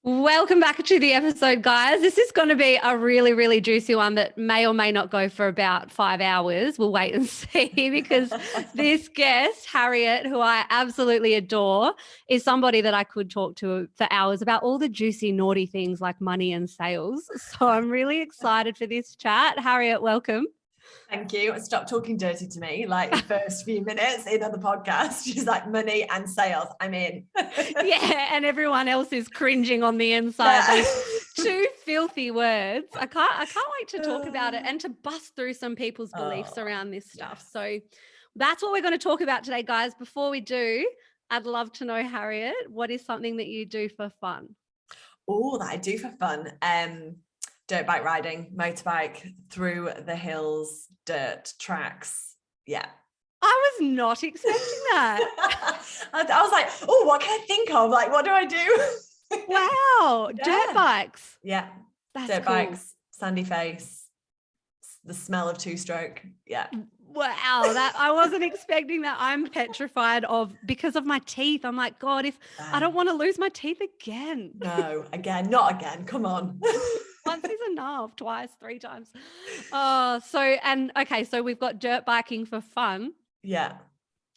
Welcome back to the episode, guys. This is going to be a really, really juicy one that may or may not go for about 5 hours. We'll wait and see because this guest, Harriet, who I absolutely adore, is somebody that I could talk to for hours about all the juicy, naughty things like money and sales. So I'm really excited for this chat. Harriet, welcome. Thank you. Stop talking dirty to me like the first few minutes in on the podcast. She's like, money and sales. I'm in. Yeah, and everyone else is cringing on the inside. Those two filthy words. I can't wait to talk about it and to bust through some people's beliefs around this stuff. Yes. So that's what we're going to talk about today, guys. Before we do, I'd love to know, Harriet, what is something that you do for fun? Oh, that I do for fun. Dirt bike riding, motorbike through the hills, dirt tracks. Yeah. I was not expecting that. I was like, oh, what can I think of? Like, what do I do? Wow. Yeah. Dirt bikes. Yeah. That's dirt cool. bikes, sandy face, the smell of two-stroke. Yeah. Wow, that I wasn't expecting that. I'm petrified because of my teeth. I'm like, God, if I don't want to lose my teeth again. No, again, not again. Come on. Once is enough, twice, 3 times. So we've got dirt biking for fun. Yeah.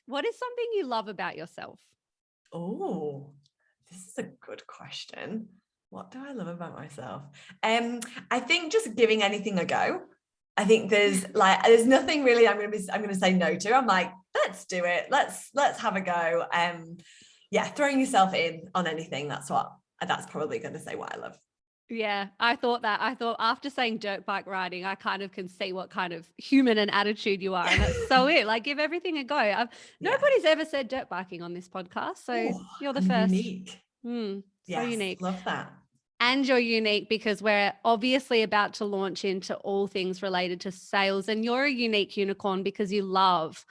What is something you love about yourself? Oh, this is a good question. What do I love about myself? I think just giving anything a go. I think there's nothing really I'm going to say no to. I'm like, let's do it. Let's have a go. Yeah, throwing yourself in on anything. That's probably going to say what I love. Yeah, I thought after saying dirt bike riding, I kind of can see what kind of human and attitude you are. And that's so it. Like, give everything a go. Nobody's ever said dirt biking on this podcast. So you're the first. Unique. So yes, unique. Love that. And you're unique because we're obviously about to launch into all things related to sales. And you're a unique unicorn because you love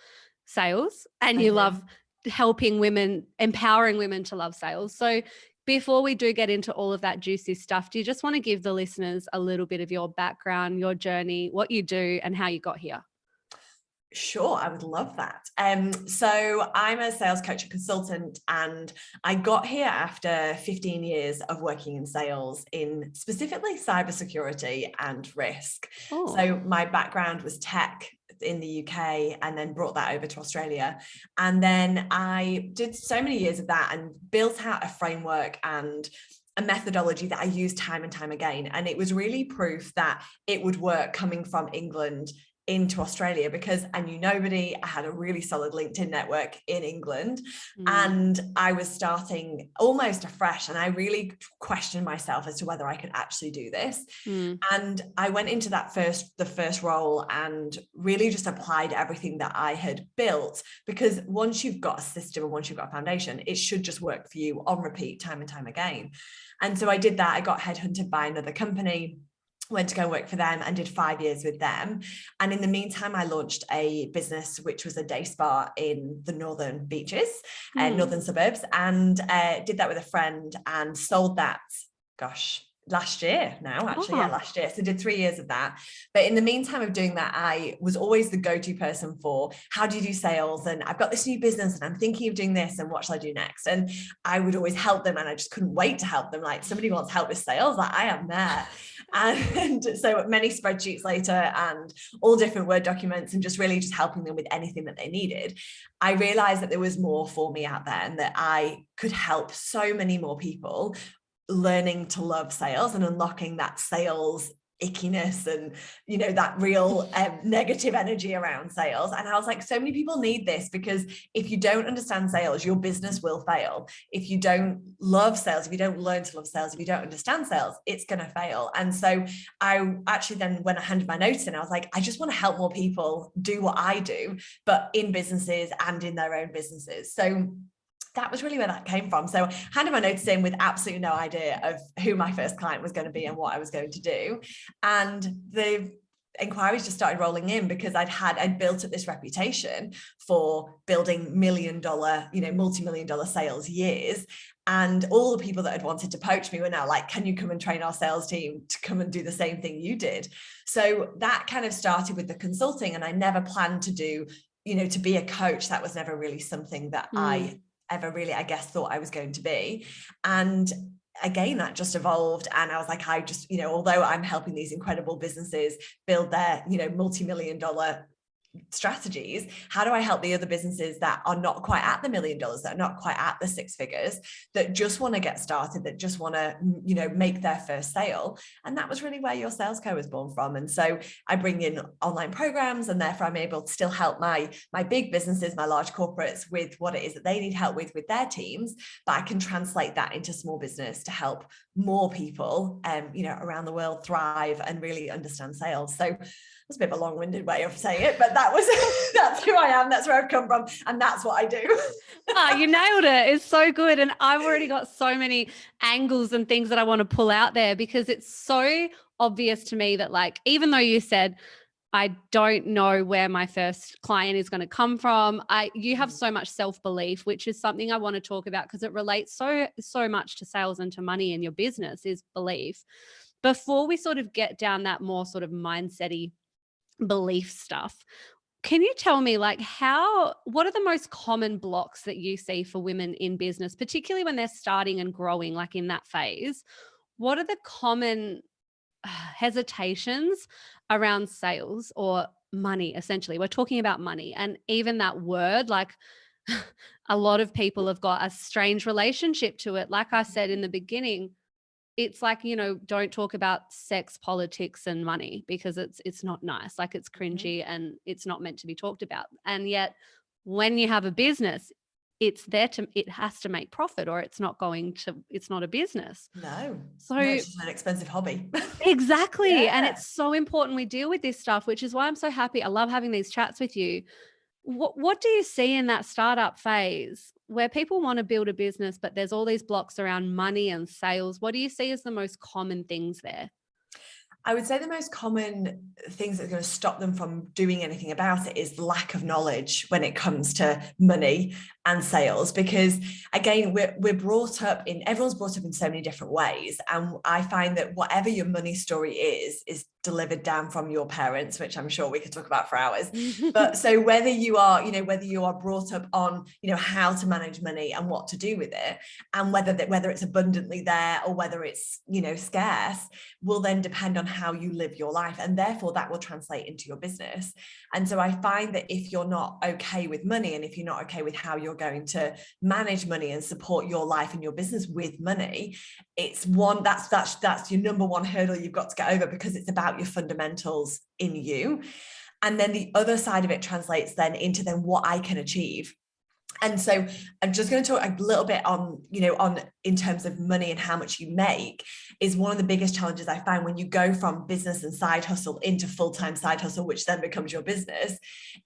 sales and you love helping women, empowering women to love sales. So before we do get into all of that juicy stuff, do you just want to give the listeners a little bit of your background, your journey, what you do and how you got here? Sure, I would love that. So I'm a sales coach and consultant, and I got here after 15 years of working in sales in specifically cybersecurity and risk. Oh. So my background was tech in the UK and then brought that over to Australia. And then I did so many years of that and built out a framework and a methodology that I used time and time again. And it was really proof that it would work coming from England into Australia because I knew nobody. I had a really solid LinkedIn network in England and I was starting almost afresh, and I really questioned myself as to whether I could actually do this. And I went into the first role and really just applied everything that I had built, because once you've got a system and once you've got a foundation, it should just work for you on repeat time and time again. And so I did that. I got headhunted by another company, went to go work for them and did 5 years with them. And in the meantime, I launched a business, which was a day spa in the northern beaches, northern suburbs, and did that with a friend and sold that, last year now, actually. Yeah, last year. So did 3 years of that. But in the meantime of doing that, I was always the go-to person for how do you do sales? And I've got this new business and I'm thinking of doing this and what shall I do next? And I would always help them, and I just couldn't wait to help them. Like, somebody wants help with sales, like I am there. And so many spreadsheets later and all different Word documents and just really just helping them with anything that they needed, I realized that there was more for me out there and that I could help so many more people learning to love sales and unlocking that sales ickiness and, you know, that real negative energy around sales. And I was like, so many people need this, because if you don't understand sales, your business will fail. If you don't love sales, if you don't learn to love sales, if you don't understand sales, it's going to fail. And so I actually then, when I handed my notes in, I was like, I just want to help more people do what I do, but in businesses and in their own businesses. So that was really where that came from. So I handed my notice in with absolutely no idea of who my first client was going to be and what I was going to do. And the inquiries just started rolling in because I'd built up this reputation for building $1 million, multi-million-dollar sales years. And all the people that had wanted to poach me were now like, can you come and train our sales team to come and do the same thing you did? So that kind of started with the consulting, and I never planned to do, to be a coach. That was never really something that I ever really, I guess, thought I was going to be. And again, that just evolved. And I was like, I just, although I'm helping these incredible businesses build their, multi-million dollar strategies, how do I help the other businesses that are not quite at the $1 million, that are not quite at the 6 figures, that just want to get started, that just want to, make their first sale? And that was really where Your Sales Co was born from. And so I bring in online programs, and therefore I'm able to still help my big businesses, my large corporates, with what it is that they need help with their teams, but I can translate that into small business to help more people, around the world thrive and really understand sales. So that's a bit of a long-winded way of saying it, but that's who I am. That's where I've come from. And that's what I do. You nailed it. It's so good. And I've already got so many angles and things that I want to pull out there, because it's so obvious to me that, like, even though you said, I don't know where my first client is going to come from, you have so much self-belief, which is something I want to talk about, because it relates so much to sales and to money in your business, is belief. Before we sort of get down that more sort of mindset-y belief stuff, can you tell me, like, what are the most common blocks that you see for women in business, particularly when they're starting and growing, like in that phase? What are the common hesitations around sales or money? Essentially, we're talking about money, and even that word, like, a lot of people have got a strange relationship to it. Like I said in the beginning, it's like, don't talk about sex, politics, and money, because it's not nice. Like, it's cringy and it's not meant to be talked about. And yet when you have a business, it has to make profit, or it's not a business. No, So it's just an expensive hobby. exactly. And Yeah. it's so important we deal with this stuff, which is why I'm so happy. I love having these chats with you. What do you see in that startup phase where people want to build a business, but there's all these blocks around money and sales? What do you see as the most common things there? I would say the most common things that are going to stop them from doing anything about it is lack of knowledge when it comes to money and sales. Because again, everyone's brought up in so many different ways. And I find that whatever your money story is delivered down from your parents, which I'm sure we could talk about for hours. But so whether you are brought up on, how to manage money and what to do with it, and whether it's abundantly there or whether it's, scarce, will then depend on how you live your life. And therefore that will translate into your business. And so I find that if you're not okay with money, and if you're not okay with how you're going to manage money and support your life and your business with money, that's your number one hurdle you've got to get over, because it's about your fundamentals in you. And then the other side of it translates then into what I can achieve. And so I'm just going to talk a little bit on in terms of money and how much you make. Is one of the biggest challenges I find when you go from business and side hustle into full-time side hustle, which then becomes your business,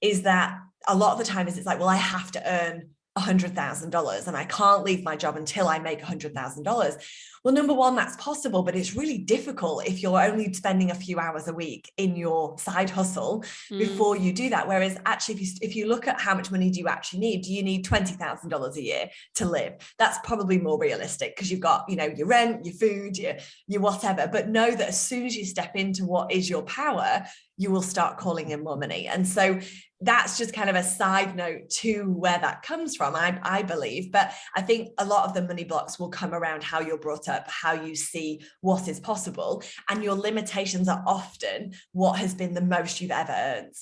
is that a lot of the time it's like, well, I have to earn $100,000 and I can't leave my job until I make $100,000. Well, number one, that's possible, but it's really difficult if you're only spending a few hours a week in your side hustle before you do that. Whereas actually, if you look at how much money do you actually need, do you need $20,000 a year to live? That's probably more realistic, because you've got, your rent, your food, your whatever. But know that as soon as you step into what is your power, you will start calling in more money. And so that's just kind of a side note to where that comes from, I believe. But I think a lot of the money blocks will come around how you're brought up, how you see what is possible, and your limitations are often what has been the most you've ever earned.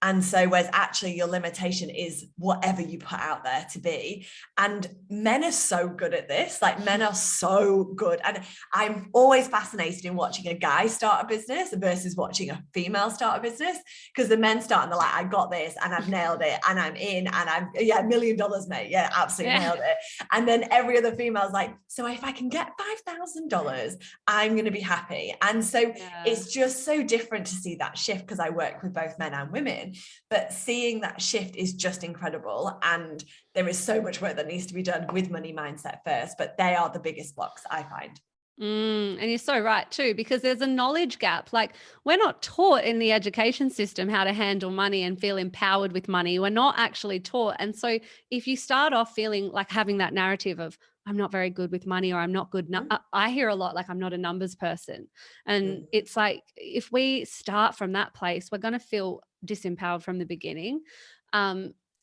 And so, whereas actually your limitation is whatever you put out there to be. And men are so good at this. Like, men are so good. And I'm always fascinated in watching a guy start a business versus watching a female start a business, because the men start and they're like, I got this and I've nailed it and I'm in and $1 million, mate. Yeah, absolutely nailed it. And then every other female is like, so if I can get $5,000, I'm going to be happy. And so it's just so different to see that shift, because I work with both men and women. But seeing that shift is just incredible. And there is so much work that needs to be done with money mindset first, but they are the biggest blocks I find. And you're so right too, because there's a knowledge gap. Like, we're not taught in the education system how to handle money and feel empowered with money. We're not actually taught. And so if you start off feeling like having that narrative of, I'm not very good with money, or I'm not good. I hear a lot, like, I'm not a numbers person. And it's like, if we start from that place, we're going to feel disempowered from the beginning.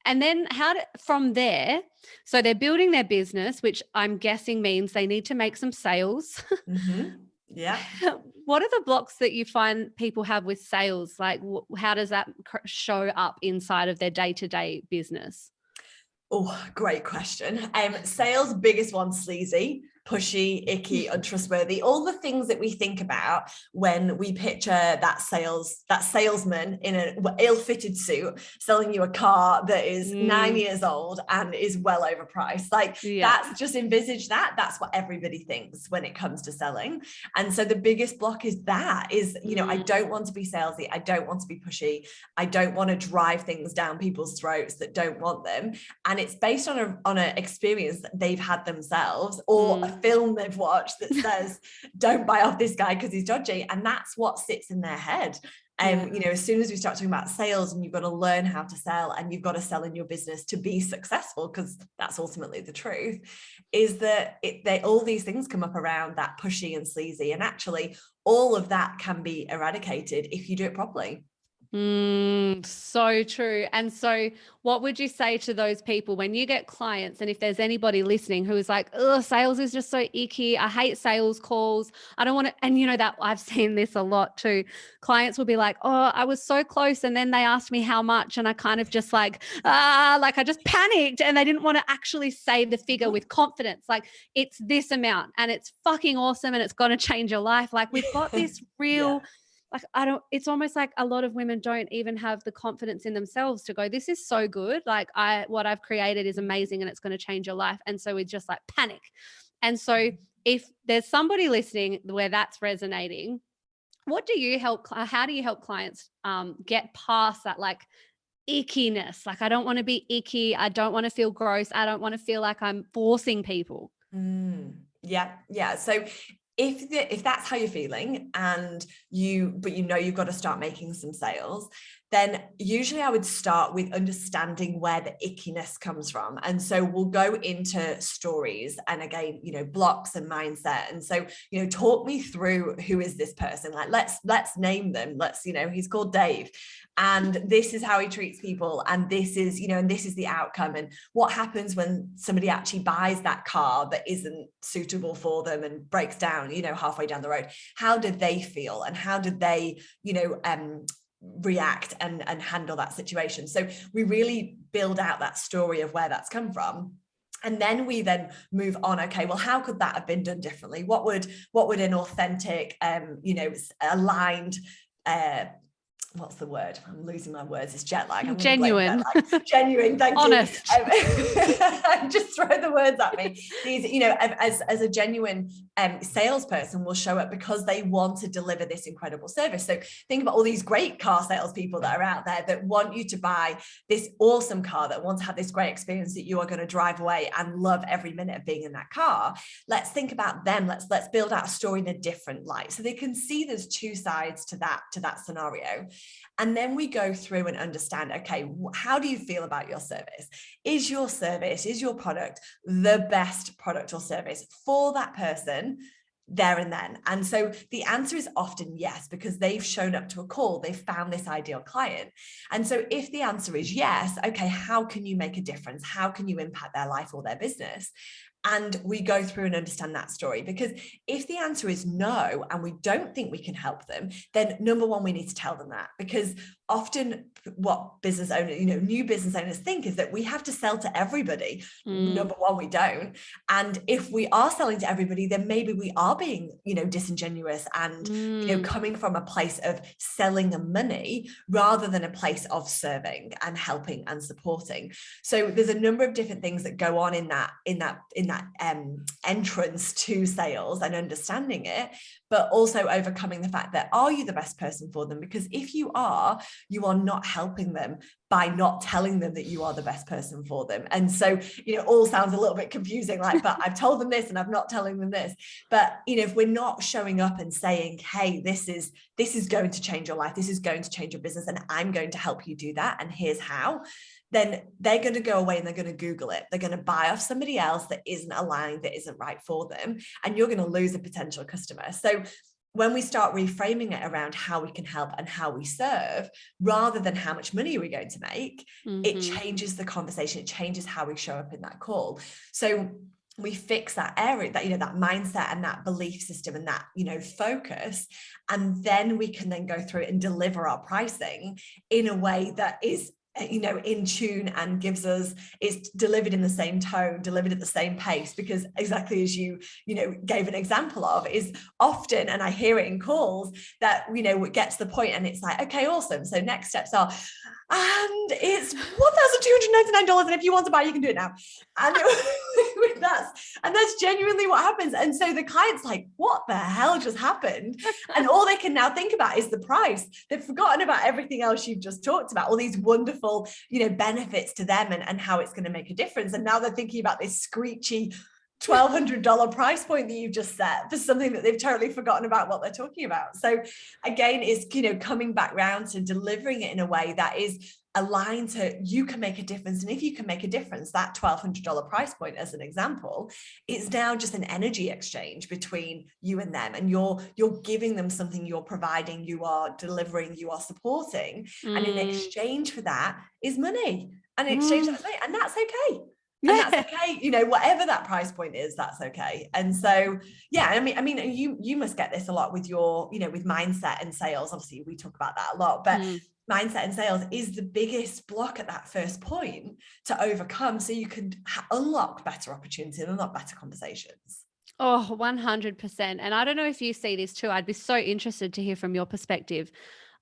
And then from there, so they're building their business, which I'm guessing means they need to make some sales. Yeah. What are the blocks that you find people have with sales? Like, how does that show up inside of their day-to-day business? Oh, great question. Sales, biggest one, sleazy, pushy, icky, untrustworthy, all the things that we think about when we picture that salesman in an ill-fitted suit selling you a car that is 9 years old and is well overpriced. Like, that's just envisage that. That's what everybody thinks when it comes to selling. And so the biggest block is I don't want to be salesy. I don't want to be pushy. I don't want to drive things down people's throats that don't want them. And it's based on an experience that they've had themselves, or a film they've watched that says, don't buy off this guy because he's dodgy. And that's what sits in their head. As soon as we start talking about sales, and you've got to learn how to sell, and you've got to sell in your business to be successful, because that's ultimately the truth, is that all these things come up around that pushy and sleazy. And actually, all of that can be eradicated if you do it properly. So true. And so what would you say to those people when you get clients, and if there's anybody listening who is like, oh, sales is just so icky. I hate sales calls. I don't want to. And that I've seen this a lot too. Clients will be like, oh, I was so close. And then they asked me how much. And I kind of just like I just panicked, and they didn't want to actually say the figure with confidence. Like, it's this amount and it's fucking awesome and it's going to change your life. Like, we've got this real it's almost like a lot of women don't even have the confidence in themselves to go, this is so good. Like, what I've created is amazing and it's going to change your life. And so we just like panic. And so if there's somebody listening where that's resonating, how do you help clients get past that like ickiness? Like, I don't want to be icky. I don't want to feel gross. I don't want to feel like I'm forcing people. Yeah. So if that's how you're feeling, but you've got to start making some sales, then usually I would start with understanding where the ickiness comes from. And so we'll go into stories and, again, blocks and mindset. And so, talk me through, who is this person? Like, let's name them. He's called Dave, and this is how he treats people. And this is the outcome. And what happens when somebody actually buys that car that isn't suitable for them and breaks down, halfway down the road? How did they feel? And how did they, react and handle that situation? So we really build out that story of where that's come from. And then we move on. Okay, well, how could that have been done differently? What would an authentic, aligned, what's the word? I'm losing my words. It's jet lag. Genuine. Genuine. Thank Honest. you. Just throw the words at me. These, as a genuine salesperson will show up because they want to deliver this incredible service. So think about all these great car salespeople that are out there that want you to buy this awesome car, that want to have this great experience that you are going to drive away and love every minute of being in that car. Let's think about them. Let's build out a story in a different light, so they can see there's two sides to that scenario. And then we go through and understand, okay, how do you feel about your service? Is your product the best product or service for that person there and then? And so the answer is often yes, because they've shown up to a call, they've found this ideal client. And so if the answer is yes, okay, how can you make a difference? How can you impact their life or their business? And we go through and understand that story. Because if the answer is no, and we don't think we can help them, then number one, we need to tell them that. Because often what business owners, new business owners think is that we have to sell to everybody. Number one, we don't. And if we are selling to everybody, then maybe we are being, disingenuous and, coming from a place of selling them money rather than a place of serving and helping and supporting. So there's a number of different things that go on in that entrance to sales and understanding it, but also overcoming the fact that, are you the best person for them? Because if you are not helping them by not telling them that you are the best person for them. And so, all sounds a little bit confusing, like, but I've told them this and I'm not telling them this. But, if we're not showing up and saying, hey, this is going to change your life, this is going to change your business, and I'm going to help you do that, and here's how, then they're going to go away and they're going to Google it. They're going to buy off somebody else that isn't aligned, that isn't right for them. And you're going to lose a potential customer. So when we start reframing it around how we can help and how we serve, rather than how much money are we going to make, it changes the conversation. It changes how we show up in that call. So we fix that area, that, that mindset and that belief system and that, focus. And then we can then go through and deliver our pricing in a way that is, in tune and gives us, it's delivered in the same tone, delivered at the same pace, because exactly as you gave an example of, is often, and I hear it in calls, that, it gets to the point and it's like, okay, awesome. So next steps are, and it's $1,299. And if you want to buy, you can do it now. And that's genuinely what happens. And so the client's like, what the hell just happened? And all they can now think about is the price. They've forgotten about everything else you've just talked about, all these wonderful, benefits to them and how it's going to make a difference. And now they're thinking about this screechy $1,200 price point that you've just set for something that they've totally forgotten about what they're talking about. So again, it's, coming back round to delivering it in a way that is aligned to, you can make a difference. And if you can make a difference, that $1,200 price point, as an example, it's now just an energy exchange between you and them. And you're giving them something, you're providing, you are delivering, you are supporting. And in exchange for that is money. And in exchange for that money, and that's okay. And that's okay, whatever that price point is, that's okay. And so, yeah, I mean, you must get this a lot with your, with mindset and sales. Obviously, we talk about that a lot, but mindset and sales is the biggest block at that first point to overcome, so you can unlock better opportunities and unlock better conversations. Oh, 100%. And I don't know if you see this too. I'd be so interested to hear from your perspective.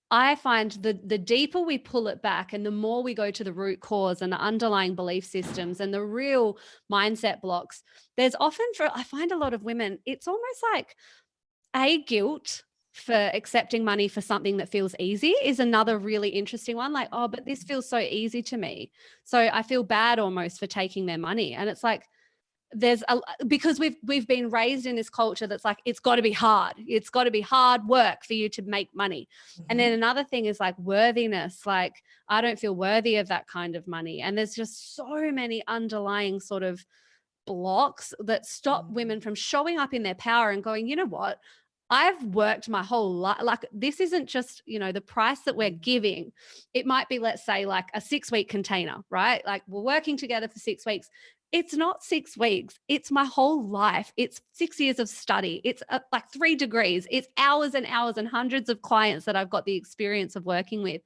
I find the deeper we pull it back and the more we go to the root cause and the underlying belief systems and the real mindset blocks, there's often, I find a lot of women, it's almost like guilt for accepting money for something that feels easy is another really interesting one. Like, oh, but this feels so easy to me, so I feel bad almost for taking their money. And it's like, because we've been raised in this culture that's like, it's got to be hard. It's got to be hard work for you to make money. And then another thing is like worthiness. Like, I don't feel worthy of that kind of money. And there's just so many underlying sort of blocks that stop women from showing up in their power and going, you know what? I've worked my whole life. Like, this isn't just, the price that we're giving. It might be, let's say, like a 6-week container, right? Like, we're working together for 6 weeks. It's not 6 weeks. It's my whole life. It's 6 years of study. It's like 3 degrees. It's hours and hours and hundreds of clients that I've got the experience of working with.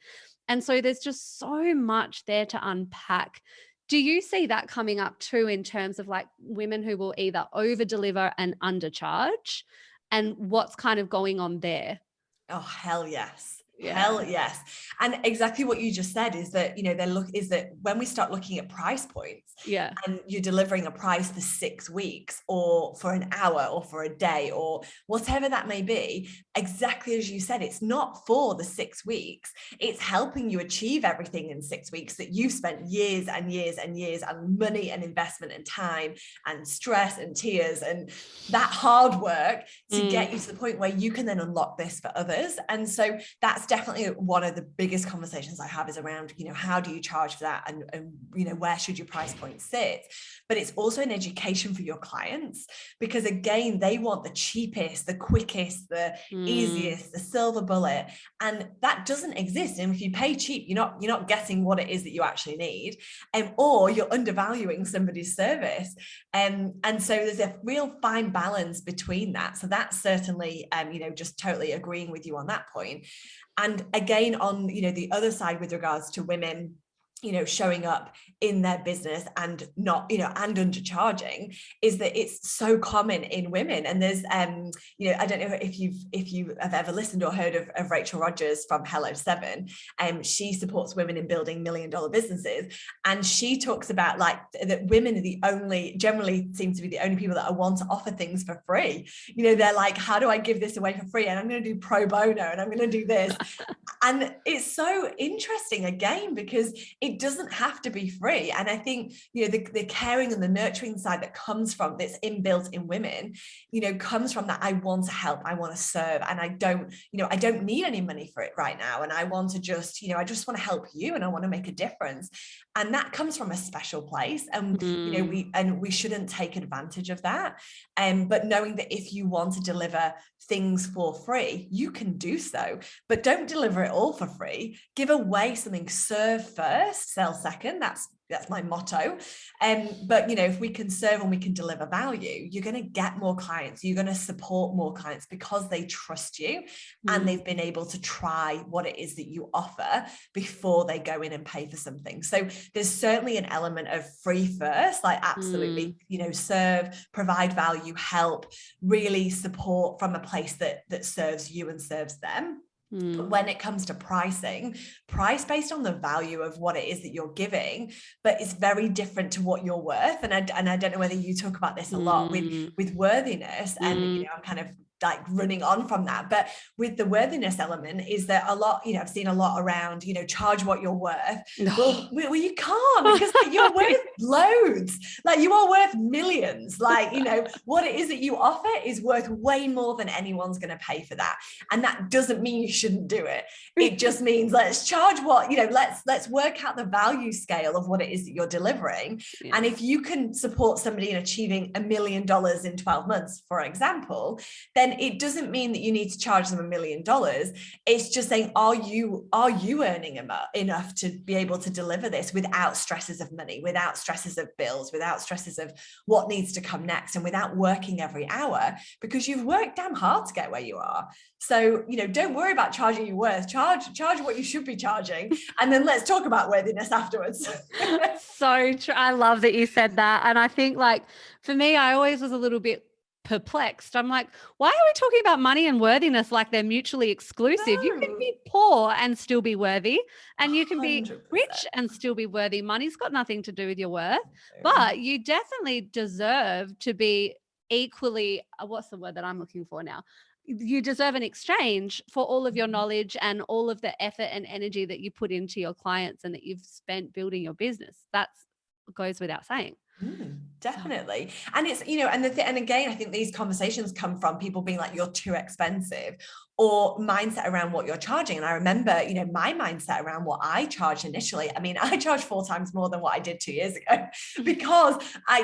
And so there's just so much there to unpack. Do you see that coming up too, in terms of like women who will either over deliver and undercharge, and what's kind of going on there? Oh, hell yes. Yeah. Hell yes. And exactly what you just said is that, is that when we start looking at price points, and you're delivering a price for 6 weeks or for an hour or for a day or whatever that may be, exactly as you said, it's not for the 6 weeks. It's helping you achieve everything in 6 weeks that you've spent years and years and years and money and investment and time and stress and tears and that hard work to get you to the point where you can then unlock this for others. And so that's definitely one of the biggest conversations I have, is around, how do you charge for that? And where should your price point sit? But it's also an education for your clients, because again, they want the cheapest, the quickest, the easiest, the silver bullet. And that doesn't exist. And if you pay cheap, you're not getting what it is that you actually need, or you're undervaluing somebody's service. And so there's a real fine balance between that. So that's certainly, just totally agreeing with you on that point. And again, on, the other side with regards to women, showing up in their business and not, and undercharging, is that it's so common in women. And there's, I don't know if you have ever listened or heard of Rachel Rogers from Hello 7. She supports women in building $1 million businesses. And she talks about like that women are generally seem to be the only people that want to offer things for free. They're like, how do I give this away for free? And I'm going to do pro bono and I'm going to do this. And it's so interesting again, because it it doesn't have to be free. And I think, you know, the caring and the nurturing side that comes from, that's inbuilt in women, you know, comes from that I want to help, I want to serve, and I don't need any money for it right now. And I want to just, you know, I just want to help you and I want to make a difference. And that comes from a special place. And, you know, we shouldn't take advantage of that. But knowing that if you want to deliver things for free, you can do so, but don't deliver it all for free. Give away something. Serve first, sell second. That's my motto. But, you know, if we can serve and we can deliver value, you're going to get more clients. You're going to support more clients because they trust you and they've been able to try what it is that you offer before they go in and pay for something. So there's certainly an element of free first, like absolutely, you know, serve, provide value, help, really support from a place that serves you and serves them. But when it comes to pricing, price based on the value of what it is that you're giving, but it's very different to what you're worth. And I don't know whether you talk about this a lot with worthiness, and you know, I'm kind of like running on from that, but with the worthiness element is that a lot, you know, I've seen a lot around, you know, charge what you're worth. Well, you can't, because you're worth loads, like you are worth millions. Like, you know, what it is that you offer is worth way more than anyone's going to pay for that. And that doesn't mean you shouldn't do it. It just means let's charge what, you know, let's work out the value scale of what it is that you're delivering. Yeah. And if you can support somebody in achieving $1 million in 12 months, for example, then it doesn't mean that you need to charge them $1 million. It's just saying, are you earning enough to be able to deliver this without stresses of money, without stresses of bills, without stresses of what needs to come next, and without working every hour, because you've worked damn hard to get where you are. So, you know, don't worry about charging your worth. Charge what you should be charging, and then let's talk about worthiness afterwards. So true. I love that you said that. And I think, like, for me, I always was a little bit perplexed. I'm like, why are we talking about money and worthiness like they're mutually exclusive? No. You can be poor and still be worthy, and you can be 100%. Rich and still be worthy. Money's got nothing to do with your worth, but you definitely deserve to be equally, what's the word that I'm looking for now? You deserve an exchange for all of your knowledge and all of the effort and energy that you put into your clients and that you've spent building your business. That goes without saying. Definitely. And it's, you know, and and again, I think these conversations come from people being like, you're too expensive, or mindset around what you're charging. And I remember, you know, my mindset around what I charged initially. I mean, I charged 4 times more than what I did 2 years ago, because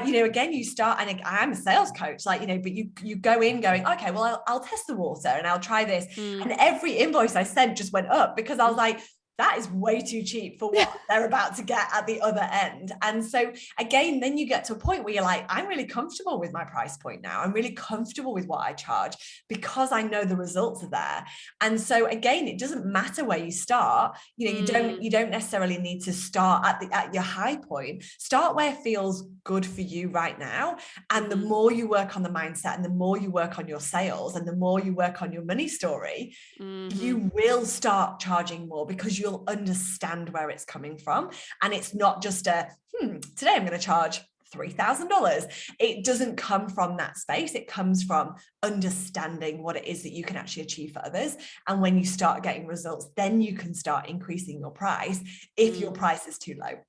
you know, again, you start, and I'm a sales coach, like, you know, but you go in going, okay, well, I'll test the water and I'll try this. And every invoice I sent just went up, because I was like, that is way too cheap for what they're about to get at the other end. And so again, then you get to a point where you're like, I'm really comfortable with my price point now. I'm really comfortable with what I charge, because I know the results are there. And so again, it doesn't matter where you start. You know, you don't necessarily need to start at your high point. Start where it feels good for you right now. And the more you work on the mindset, and the more you work on your sales, and the more you work on your money story, you will start charging more, because you'll understand where it's coming from. And it's not just today I'm going to charge $3,000. It doesn't come from that space. It comes from understanding what it is that you can actually achieve for others. And when you start getting results, then you can start increasing your price if your price is too low.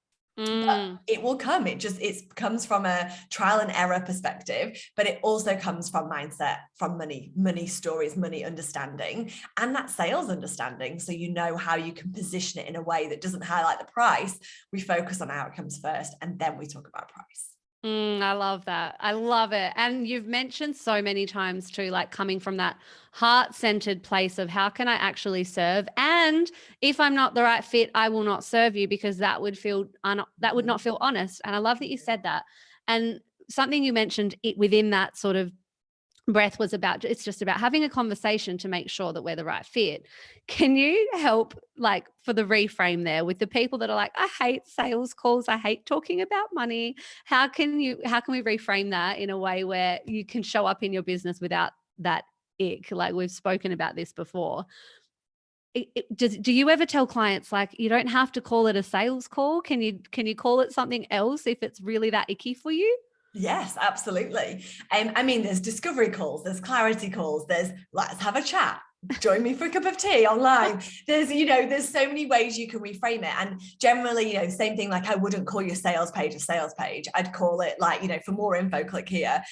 But it will come. It comes from a trial and error perspective, but it also comes from mindset, from money stories, money understanding, and that sales understanding. So you know how you can position it in a way that doesn't highlight the price. We focus on outcomes first, and then we talk about price. I love that. I love it. And you've mentioned so many times too, like coming from that heart-centered place of how can I actually serve? And if I'm not the right fit, I will not serve you, because that would not feel honest. And I love that you said that. And something you mentioned within that sort of breath was about, it's just about having a conversation to make sure that we're the right fit. Can you help, like, for the reframe there with the people that are like, I hate sales calls, I hate talking about money? How can we reframe that in a way where you can show up in your business without that ick? Like, we've spoken about this before. Do you ever tell clients, like, you don't have to call it a sales call? Can you call it something else if it's really that icky for you? Yes, absolutely. I mean, there's discovery calls, there's clarity calls, there's let's have a chat. join me for a cup of tea online. There's so many ways you can reframe it. And generally, same thing, like I wouldn't call your sales page a sales page. I'd call it like, for more info, click here,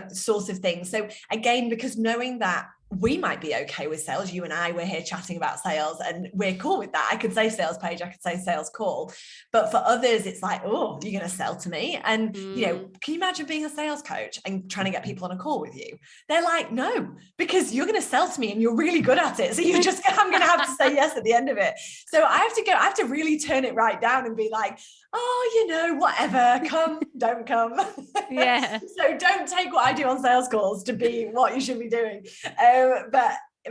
sort of thing. So again, because knowing that we might be okay with sales, you and we're here chatting about sales and we're cool with that. I could say sales page, I could say sales call, but for others, it's like, oh, you're going to sell to me. And, can you imagine being a sales coach and trying to get people on a call with you? They're like, no, because you're going to sell to me and you're really good at it. So I'm going to have to say yes at the end of it. So I have to really turn it right down and be like, oh, whatever, come, don't come. Yeah. So don't take what I do on sales calls to be what you should be doing.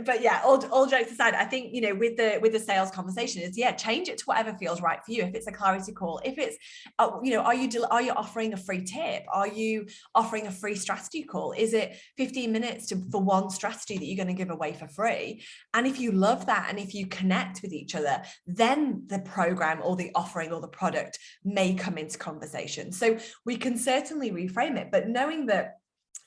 But yeah, all jokes aside, I think, with the sales conversation is, change it to whatever feels right for you. If it's a clarity call, if it's, are you offering a free tip? Are you offering a free strategy call? Is it 15 minutes for one strategy that you're going to give away for free? And if you love that, and if you connect with each other, then the program or the offering or the product may come into conversation. So we can certainly reframe it, but knowing that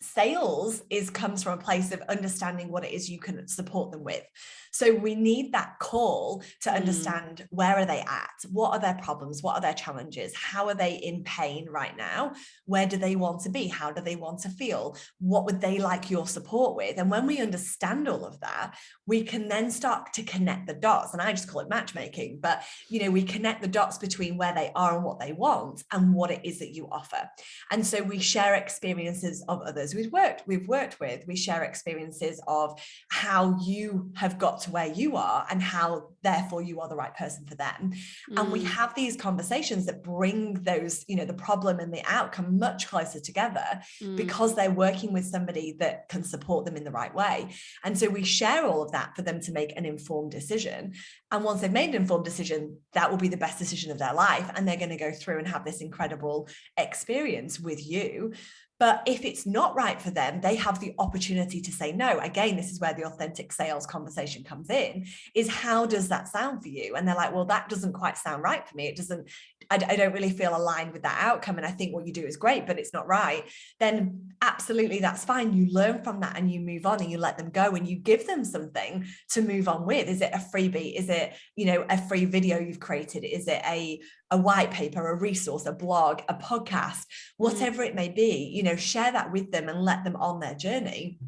sales comes from a place of understanding what it is you can support them with. So we need that call to understand where are they at? What are their problems? What are their challenges? How are they in pain right now? Where do they want to be? How do they want to feel? What would they like your support with? And when we understand all of that, we can then start to connect the dots. And I just call it matchmaking, but we connect the dots between where they are and what they want and what it is that you offer. And so we share experiences of others we've worked with. We share experiences of how you have got to where you are and how therefore you are the right person for them. And we have these conversations that bring those, the problem and the outcome much closer together because they're working with somebody that can support them in the right way. And so we share all of that for them to make an informed decision. And once they've made an informed decision, that will be the best decision of their life. And they're going to go through and have this incredible experience with you. But if it's not right for them, they have the opportunity to say no. Again, this is where the authentic sales conversation comes in, is how does that sound for you? And they're like, well, that doesn't quite sound right for me. I don't really feel aligned with that outcome. And I think what you do is great, but it's not right. Then absolutely, that's fine. You learn from that and you move on and you let them go and you give them something to move on with. Is it a freebie? Is it, a free video you've created? Is it a white paper, a resource, a blog, a podcast, whatever it may be, share that with them and let them on their journey.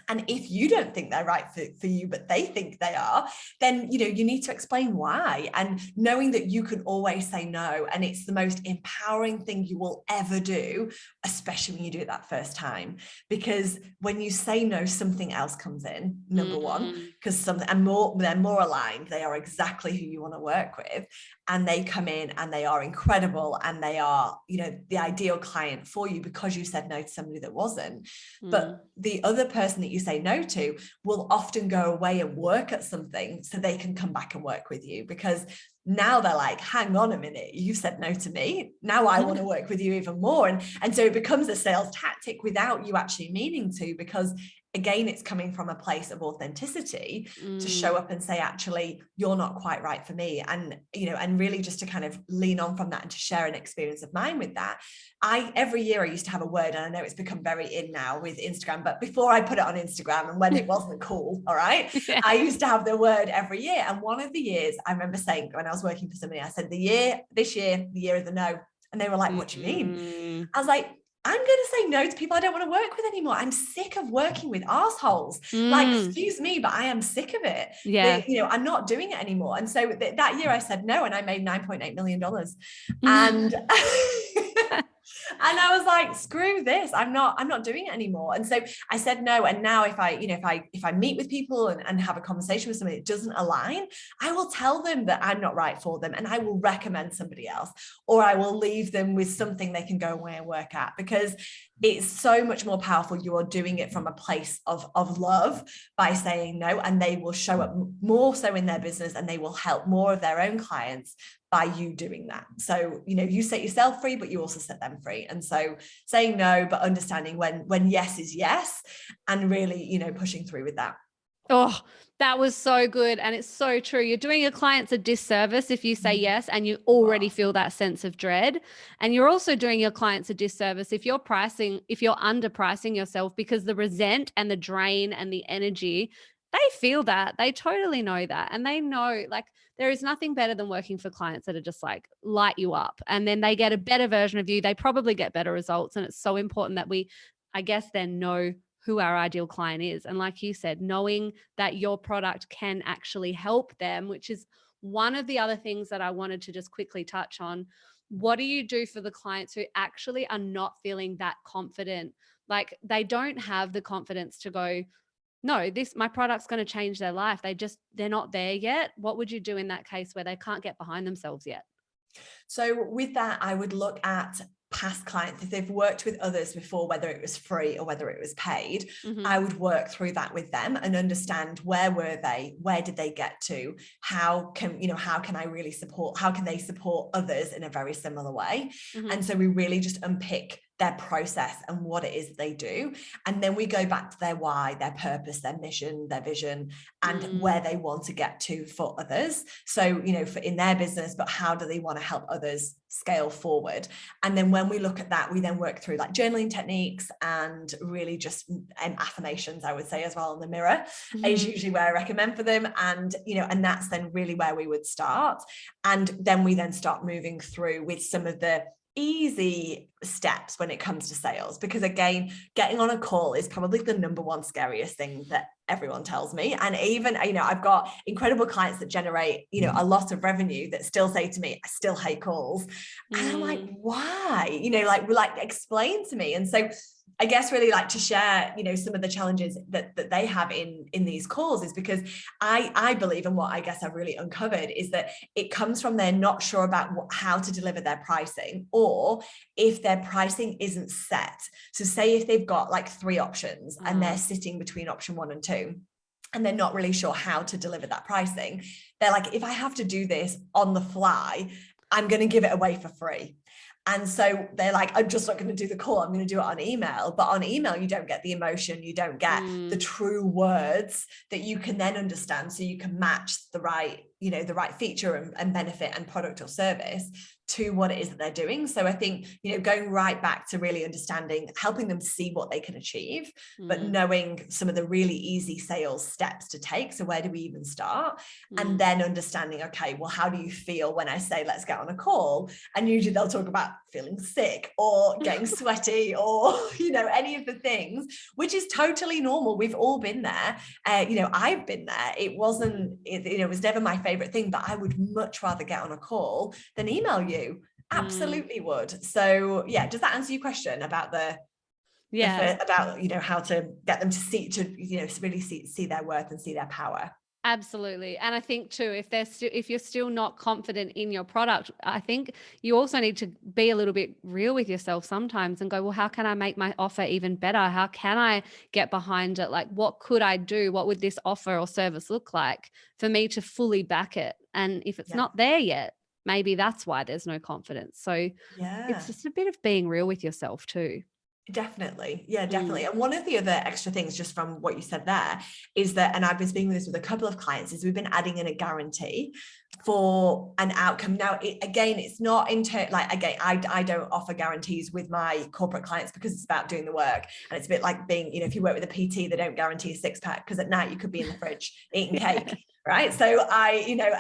And if you don't think they're right for you, but they think they are, then, you need to explain why. And knowing that you can always say no. And it's the most empowering thing you will ever do, especially when you do it that first time. Because when you say no, something else comes in, number one, because they're more aligned. They are exactly who you want to work with. And they come in and they are incredible. And they are, the ideal client for you because you said no to somebody that wasn't. But the other person that you say no to will often go away and work at something so they can come back and work with you, because now they're like, hang on a minute, you said no to me. Now I want to work with you even more. And so it becomes a sales tactic without you actually meaning to, because again, it's coming from a place of authenticity to show up and say, actually, you're not quite right for me. And, and really just to kind of lean on from that and to share an experience of mine with that. Every year I used to have a word, and I know it's become very in now with Instagram, but before I put it on Instagram and when it wasn't cool, all right, I used to have the word every year. And one of the years I remember saying when I was working for somebody, I said, this year, the year of the no. And they were like, what do you mean? I was like, I'm going to say no to people I don't want to work with anymore. I'm sick of working with assholes. Like, excuse me, but I am sick of it. Yeah. I'm not doing it anymore. And so that year I said no, and I made $9.8 million. And and I was like, screw this. I'm not doing it anymore. And so I said no. And now if I meet with people and have a conversation with somebody that doesn't align, I will tell them that I'm not right for them, and I will recommend somebody else, or I will leave them with something they can go away and work at, because it's so much more powerful. You are doing it from a place of love by saying no, and they will show up more so in their business, and they will help more of their own clients by you doing that. So, you set yourself free, but you also set them free. And so saying no, but understanding when yes is yes, and really, pushing through with that. Oh, that was so good. And it's so true. You're doing your clients a disservice if you say yes and you already feel that sense of dread. And you're also doing your clients a disservice if you're underpricing yourself, because the resent and the drain and the energy they feel that, they totally know that. And they know, like, there is nothing better than working for clients that are just like light you up, and then they get a better version of you. They probably get better results. And it's so important that we, I guess, then know who our ideal client is. And like you said, knowing that your product can actually help them, which is one of the other things that I wanted to just quickly touch on. What do you do for the clients who actually are not feeling that confident? Like, they don't have the confidence to go, no, my product's going to change their life. They're not there yet. What would you do in that case where they can't get behind themselves yet? So with that, I would look at past clients. If they've worked with others before, whether it was free or whether it was paid, I would work through that with them and understand, where were they? Where did they get to? How can I really support? How can they support others in a very similar way? And so we really just unpick their process and what it is they do. And then we go back to their why, their purpose, their mission, their vision, and where they want to get to for others. So, for in their business, but how do they want to help others scale forward? And then when we look at that, we then work through like journaling techniques and really just affirmations, I would say, as well. In the mirror is usually where I recommend for them. And, and that's then really where we would start. And then we then start moving through with some of the easy steps when it comes to sales, because again, getting on a call is probably the number one scariest thing that everyone tells me. And even, I've got incredible clients that generate, a lot of revenue that still say to me, I still hate calls. And I'm like, why? Like explain to me. And so I guess really like to share, some of the challenges that they have in these calls, is because I believe, and what I guess I've really uncovered, is that it comes from they're not sure about how to deliver their pricing, or if their pricing isn't set. So say if they've got like 3 options and they're sitting between option 1 and 2, and they're not really sure how to deliver that pricing, they're like, if I have to do this on the fly, I'm going to give it away for free. And so they're like, I'm just not going to do the call. I'm going to do it on email. But on email, you don't get the emotion. You don't get the true words that you can then understand. So you can match the right feature and benefit and product or service to what it is that they're doing. So I think, going right back to really understanding, helping them see what they can achieve, but knowing some of the really easy sales steps to take. So where do we even start? And then understanding, okay, well, how do you feel when I say, let's get on a call? And usually they'll talk about feeling sick or getting sweaty or, any of the things, which is totally normal. We've all been there. I've been there. It was never my favorite thing, but I would much rather get on a call than email you. Absolutely would. So yeah, does that answer your question about how to get them to see, really see their worth and see their power? Absolutely. And I think too, if you're still not confident in your product, I think you also need to be a little bit real with yourself sometimes and go, well, how can I make my offer even better? How can I get behind it? Like, what could I do? What would this offer or service look like for me to fully back it? And if it's not there yet, maybe that's why there's no confidence. So it's just a bit of being real with yourself too. Definitely. Yeah, definitely. And one of the other extra things, just from what you said there, is that, and I've been speaking this with a couple of clients, is we've been adding in a guarantee for an outcome. Now, it's not I don't offer guarantees with my corporate clients because it's about doing the work. And it's a bit like being, if you work with a PT, they don't guarantee a 6-pack, because at night you could be in the fridge eating cake. Right. So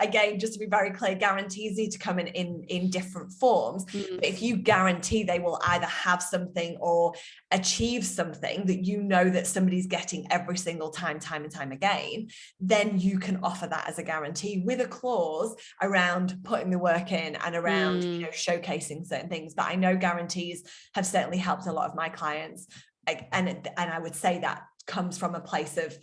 again, just to be very clear, guarantees need to come in different forms. But if you guarantee they will either have something or achieve something that that somebody's getting every single time and time again, then you can offer that as a guarantee with a clause around putting the work in and around, showcasing certain things. But I know guarantees have certainly helped a lot of my clients. And I would say that comes from a place of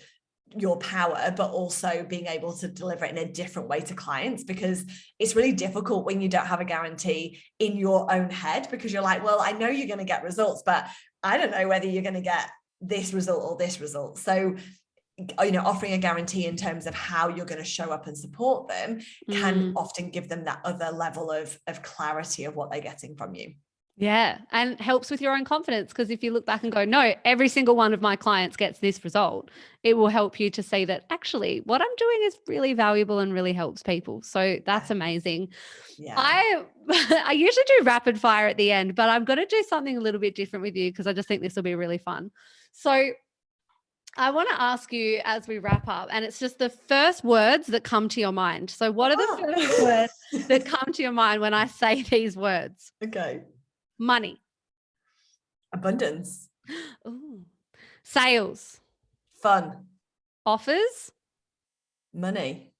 your power, but also being able to deliver it in a different way to clients, because it's really difficult when you don't have a guarantee in your own head, because you're like, well, I know you're going to get results, but I don't know whether you're going to get this result or this result. So, offering a guarantee in terms of how you're going to show up and support them can often give them that other level of clarity of what they're getting from you. Yeah. And helps with your own confidence, because if you look back and go, no, every single one of my clients gets this result, it will help you to see that actually what I'm doing is really valuable and really helps people. So that's amazing. Yeah. I usually do rapid fire at the end, but I'm going to do something a little bit different with you because I just think this will be really fun. So I want to ask you as we wrap up, and it's just the first words that come to your mind. So what are the first words that come to your mind when I say these words? Okay. Money. Abundance. Ooh. Sales. Fun. Offers. Money.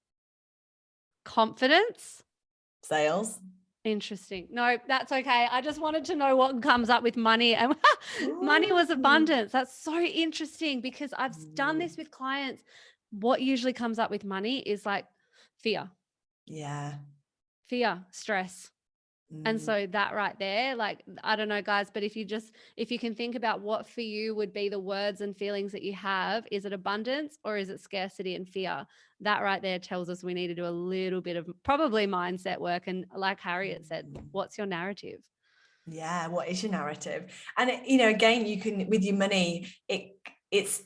Confidence. Sales. Interesting. No, that's okay. I just wanted to know what comes up with money, and money was Ooh. abundance. That's so interesting because I've done this with clients. What usually comes up with money is like fear, Yeah. stress. And so that right there, like, I don't know, guys, but if you can think about what for you would be the words and feelings that you have, is it abundance or is it scarcity and fear? That right there tells us we need to do a little bit of probably mindset work. And like Harriet said, what's your narrative? Yeah, what is your narrative? And you know, again, you can, with your money, it's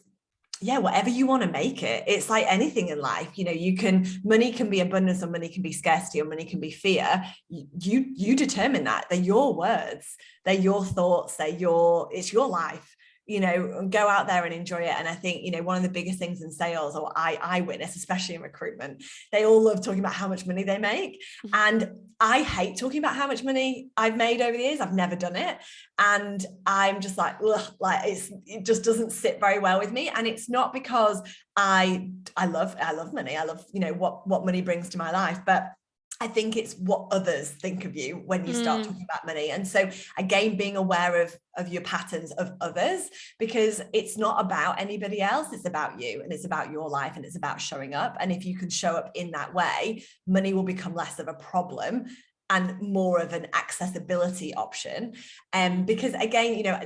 yeah, whatever you want to make it. It's like anything in life, you know, money can be abundance, or money can be scarcity, or money can be fear. You determine that. They're your words, they're your thoughts, it's your life. You know, go out there and enjoy it. And I think, you know, one of the biggest things in sales, or I witness, especially in recruitment, they all love talking about how much money they make. And I hate talking about how much money I've made over the years. I've never done it. And I'm just like, ugh, like it just doesn't sit very well with me. And it's not because I love money. I love, you know, what money brings to my life, but I think it's what others think of you when you start talking about money. And so again, being aware of your patterns of others, because it's not about anybody else. It's about you, and it's about your life, and it's about showing up. And if you can show up in that way, money will become less of a problem and more of an accessibility option. Because again, you know, I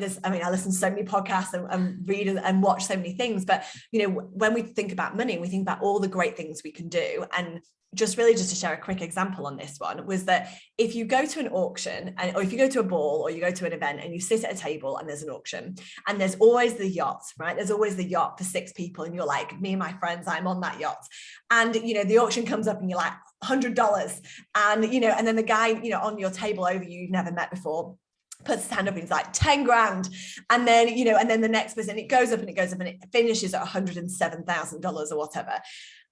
listen to so many podcasts and read and watch so many things, but you know, when we think about money, we think about all the great things we can do. And just to share a quick example on this one, was that if you go to an auction, or if you go to a ball, or you go to an event and you sit at a table and there's an auction, and there's always the yacht, right? There's always the yacht for 6 people, and you're like, me and my friends, I'm on that yacht. And, you know, the auction comes up and you're like, $100. And, you know, and then the guy, you know, on your table over you've never met before, puts his hand up and he's like 10 grand. And then, you know, and then the next person, it goes up and it goes up and it finishes at $107,000 or whatever.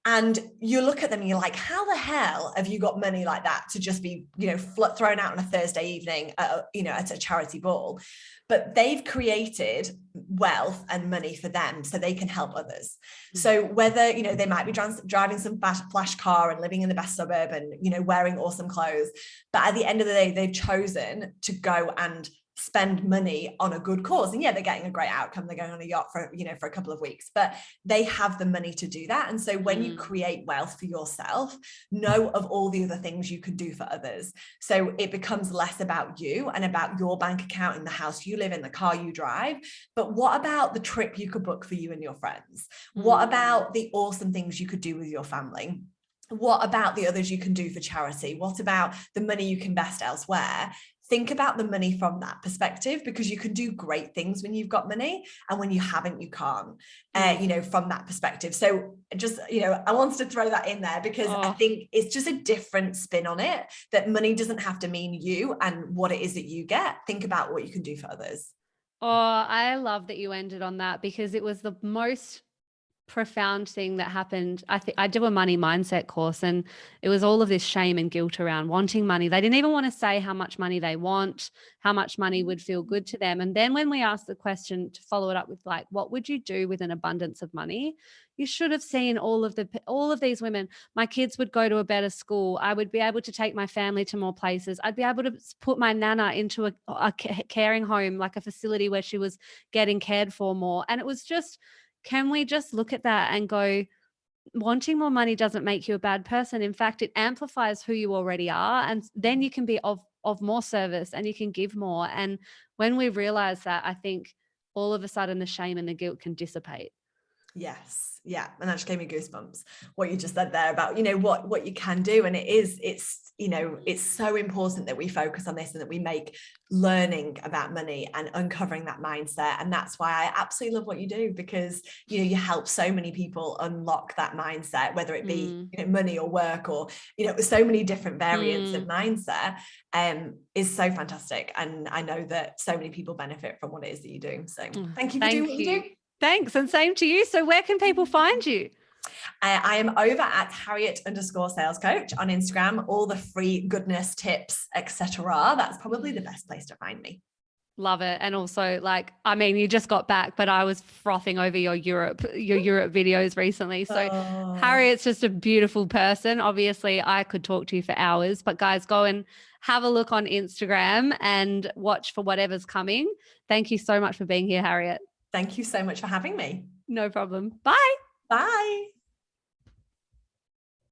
And you look at them and you're like, how the hell have you got money like that to just be, you know, thrown out on a Thursday evening, you know, at a charity ball? But they've created wealth and money for them so they can help others. So whether, you know, they might be driving some flash car and living in the best suburb and, you know, wearing awesome clothes, but at the end of the day, they've chosen to go and spend money on a good cause. And yeah, they're getting a great outcome. They're going on a yacht for, you know, for a couple of weeks, but they have the money to do that. And so when you create wealth for yourself, know of all the other things you can do for others. So it becomes less about you and about your bank account and the house you live in, the car you drive. But what about the trip you could book for you and your friends? What about the awesome things you could do with your family? What about the others you can do for charity? What about the money you can invest elsewhere? Think about the money from that perspective, because you can do great things when you've got money, and when you haven't, you can't, you know, from that perspective. So just, you know, I wanted to throw that in there because I think it's just a different spin on it, that money doesn't have to mean you and what it is that you get. Think about what you can do for others. Oh, I love that you ended on that, because it was the most profound thing that happened. I think I do a money mindset course, and it was all of this shame and guilt around wanting money. They didn't even want to say how much money they want, how much money would feel good to them. And then when we asked the question to follow it up with, like, what would you do with an abundance of money? You should have seen all of these women. My kids would go to a better school. I would be able to take my family to more places. I'd be able to put my nana into a caring home, like a facility where she was getting cared for more. And it was just, can we just look at that and go, wanting more money doesn't make you a bad person. In fact, it amplifies who you already are. And then you can be of more service and you can give more. And when we realize that, I think all of a sudden the shame and the guilt can dissipate. Yes. Yeah. And that just gave me goosebumps, what you just said there about, you know, what you can do. And it's, you know, it's so important that we focus on this and that we make learning about money and uncovering that mindset. And that's why I absolutely love what you do, because, you know, you help so many people unlock that mindset, whether it be, you know, money or work or, you know, so many different variants of mindset, is so fantastic. And I know that so many people benefit from what it is that you do. So thank you for doing what you do. Thanks. And same to you. So where can people find you? I am over at Harriet_sales coach on Instagram. All the free goodness, tips, etc. That's probably the best place to find me. Love it. And also, like, I mean, you just got back, but I was frothing over your Europe videos recently. So Harriet's just a beautiful person. Obviously, I could talk to you for hours, but guys, go and have a look on Instagram and watch for whatever's coming. Thank you so much for being here, Harriet. Thank you so much for having me. No problem. Bye. Bye.